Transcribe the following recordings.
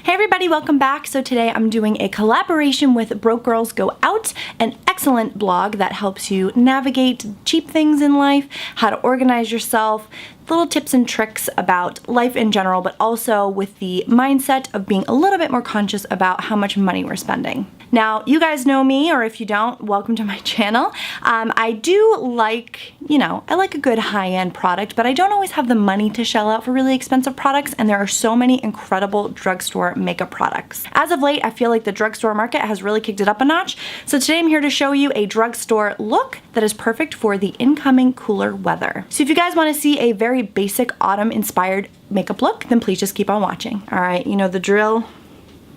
Hey everybody, welcome back. So today I'm doing a collaboration with Broke Girls Go Out, an excellent blog that helps you navigate cheap things in life, how to organize yourself, little tips and tricks about life in general, but also with the mindset of being a little bit more conscious about how much money we're spending. Now, you guys know me, or if you don't, welcome to my channel. I do like, I like a good high-end product, but I don't always have the money to shell out for really expensive products, and there are so many incredible drugstore makeup products. As of late, I feel like the drugstore market has really kicked it up a notch, so today I'm here to show you a drugstore look that is perfect for the incoming cooler weather. So if you guys want to see a very basic autumn-inspired makeup look, then please just keep on watching. All right, you know the drill.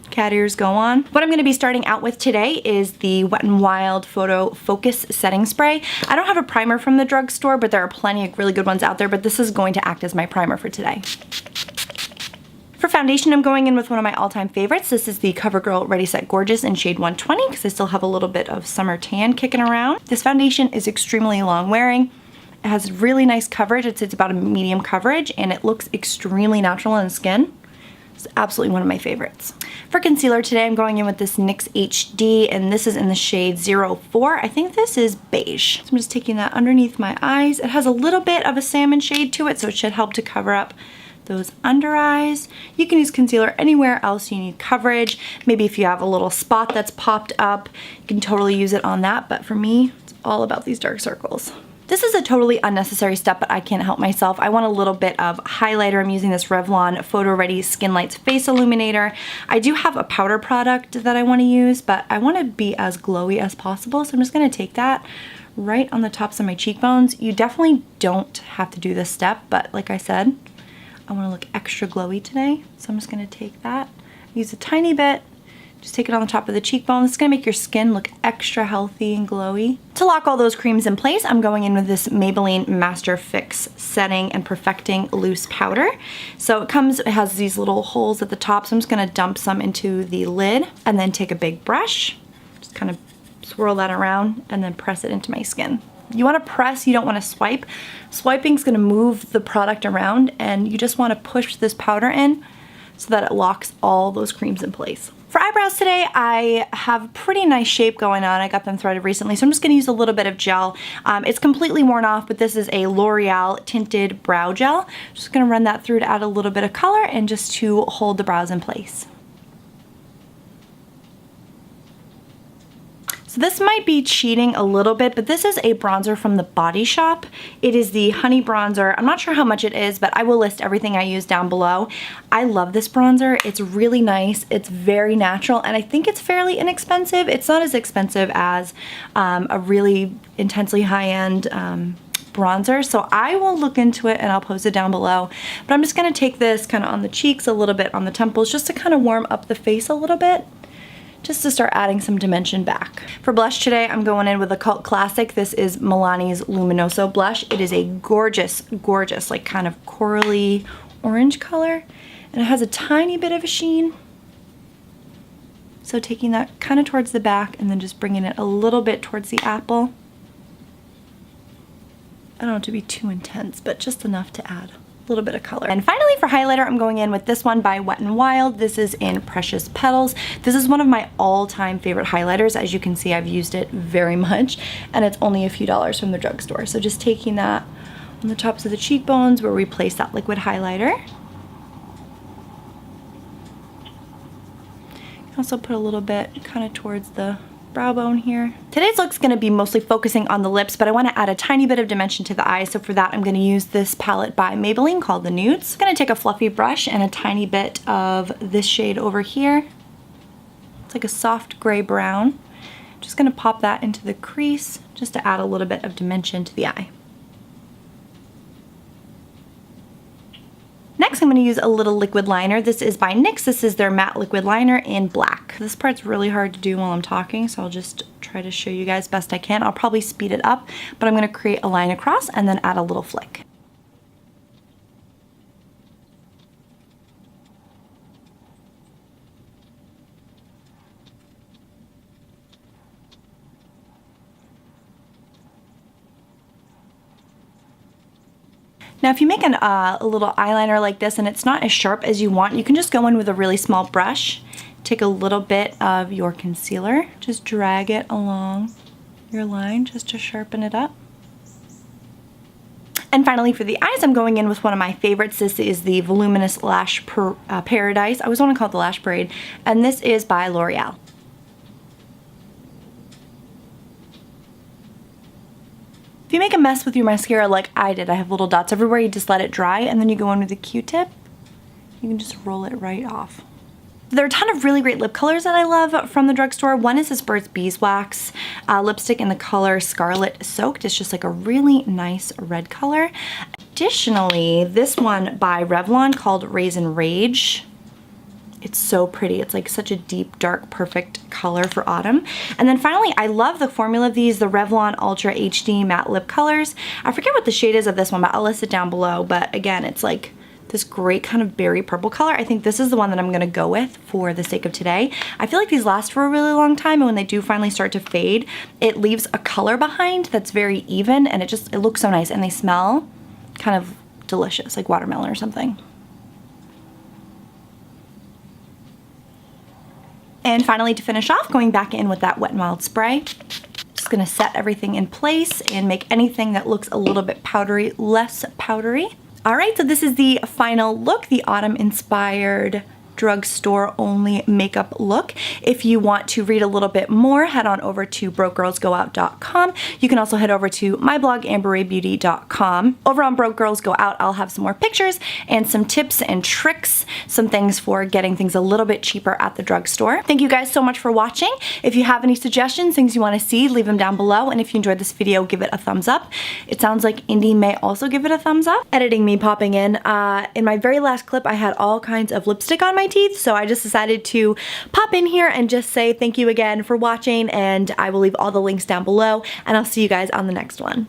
Cat ears go on. What I'm going to be starting out with today is the Wet n Wild Photo Focus Setting Spray. I don't have a primer from the drugstore, but there are plenty of really good ones out there, but this is going to act as my primer for today. For foundation, I'm going in with one of my all-time favorites. This is the CoverGirl Ready Set Gorgeous in shade 120 because I still have a little bit of summer tan kicking around. This foundation is extremely long wearing. It has really nice coverage. It's about a medium coverage, and it looks extremely natural on the skin. It's absolutely one of my favorites. For concealer today, I'm going in with this NYX HD, and this is in the shade 04. I think this is beige. So I'm just taking that underneath my eyes. It has a little bit of a salmon shade to it, so it should help to cover up those under eyes. You can use concealer anywhere else you need coverage. Maybe if you have a little spot that's popped up, you can totally use it on that, but for me, it's all about these dark circles. This is a totally unnecessary step, but I can't help myself. I want a little bit of highlighter. I'm using this Revlon Photo Ready Skin Lights Face Illuminator. I do have a powder product that I want to use, but I want to be as glowy as possible, so I'm just going to take that right on the tops of my cheekbones. You definitely don't have to do this step, but like I said, I want to look extra glowy today, so I'm just going to take that, use a tiny bit, just take it on the top of the cheekbone. This is going to make your skin look extra healthy and glowy. To lock all those creams in place, I'm going in with this Maybelline Master Fix Setting and Perfecting Loose Powder. So it has these little holes at the top, so I'm just going to dump some into the lid and then take a big brush, just kind of swirl that around and then press it into my skin. You want to press, you don't want to swipe. Swiping is going to move the product around, and you just want to push this powder in so that it locks all those creams in place. For eyebrows today, I have pretty nice shape going on. I got them threaded recently, so I'm just going to use a little bit of gel. It's completely worn off, but this is a L'Oreal Tinted Brow Gel. Just going to run that through to add a little bit of color and just to hold the brows in place. So this might be cheating a little bit, but this is a bronzer from the Body Shop. It is the Honey Bronzer. I'm not sure how much it is, but I will list everything I use down below. I love this bronzer. It's really nice. It's very natural, and I think it's fairly inexpensive. It's not as expensive as a really intensely high-end bronzer, so I will look into it and I'll post it down below. But I'm just going to take this kind of on the cheeks, a little bit on the temples, just to kind of warm up the face a little bit, just to start adding some dimension back. For blush today, I'm going in with a cult classic. This is Milani's Luminoso blush. It is a gorgeous, gorgeous, like kind of corally orange color, and it has a tiny bit of a sheen. So taking that kind of towards the back and then just bringing it a little bit towards the apple. I don't want it to be too intense, but just enough to add a little bit of color. And finally, for highlighter, I'm going in with this one by Wet n Wild. This is in Precious Petals. This is one of my all-time favorite highlighters. As you can see, I've used it very much, and it's only a few dollars from the drugstore. So just taking that on the tops of the cheekbones where we place that liquid highlighter. Also put a little bit kind of towards the brow bone here. Today's look's going to be mostly focusing on the lips, but I want to add a tiny bit of dimension to the eyes, so for that I'm going to use this palette by Maybelline called the Nudes. I'm going to take a fluffy brush and a tiny bit of this shade over here. It's like a soft gray brown. Just going to pop that into the crease just to add a little bit of dimension to the eye. Next, I'm going to use a little liquid liner. This is by NYX. This is their matte liquid liner in black. This part's really hard to do while I'm talking, so I'll just try to show you guys best I can. I'll probably speed it up, but I'm going to create a line across and then add a little flick. Now if you make a little eyeliner like this and it's not as sharp as you want, you can just go in with a really small brush, take a little bit of your concealer, just drag it along your line just to sharpen it up. And finally for the eyes, I'm going in with one of my favorites. This is the Voluminous Lash Paradise. I always want to call it the Lash Parade. And this is by L'Oreal. If you make a mess with your mascara like I did, I have little dots everywhere, you just let it dry and then you go in with a Q-tip. You can just roll it right off. There are a ton of really great lip colors that I love from the drugstore. One is this Burt's Beeswax lipstick in the color Scarlet Soaked. It's just like a really nice red color. Additionally, this one by Revlon called Raisin Rage. It's so pretty. It's like such a deep, dark, perfect color for autumn. And then finally, I love the formula of these, the Revlon Ultra HD Matte Lip Colors. I forget what the shade is of this one, but I'll list it down below. But again, it's like this great kind of berry purple color. I think this is the one that I'm gonna go with for the sake of today. I feel like these last for a really long time, and when they do finally start to fade, it leaves a color behind that's very even, and it looks so nice, and they smell kind of delicious, like watermelon or something. And finally, to finish off, going back in with that Wet n Wild spray. Just gonna set everything in place and make anything that looks a little bit powdery less powdery. All right, so this is the final look, the autumn-inspired drugstore only makeup look. If you want to read a little bit more, head on over to brokegirlsgout.com. You can also head over to my blog, AmberRaeBeauty.com. Over on Broke Girls Go Out, I'll have some more pictures and some tips and tricks, some things for getting things a little bit cheaper at the drugstore. Thank you guys so much for watching. If you have any suggestions, things you want to see, leave them down below. And if you enjoyed this video, give it a thumbs up. It sounds like Indy may also give it a thumbs up. Editing me popping in. In my very last clip, I had all kinds of lipstick on my teeth, so I just decided to pop in here and just say thank you again for watching, and I will leave all the links down below, and I'll see you guys on the next one.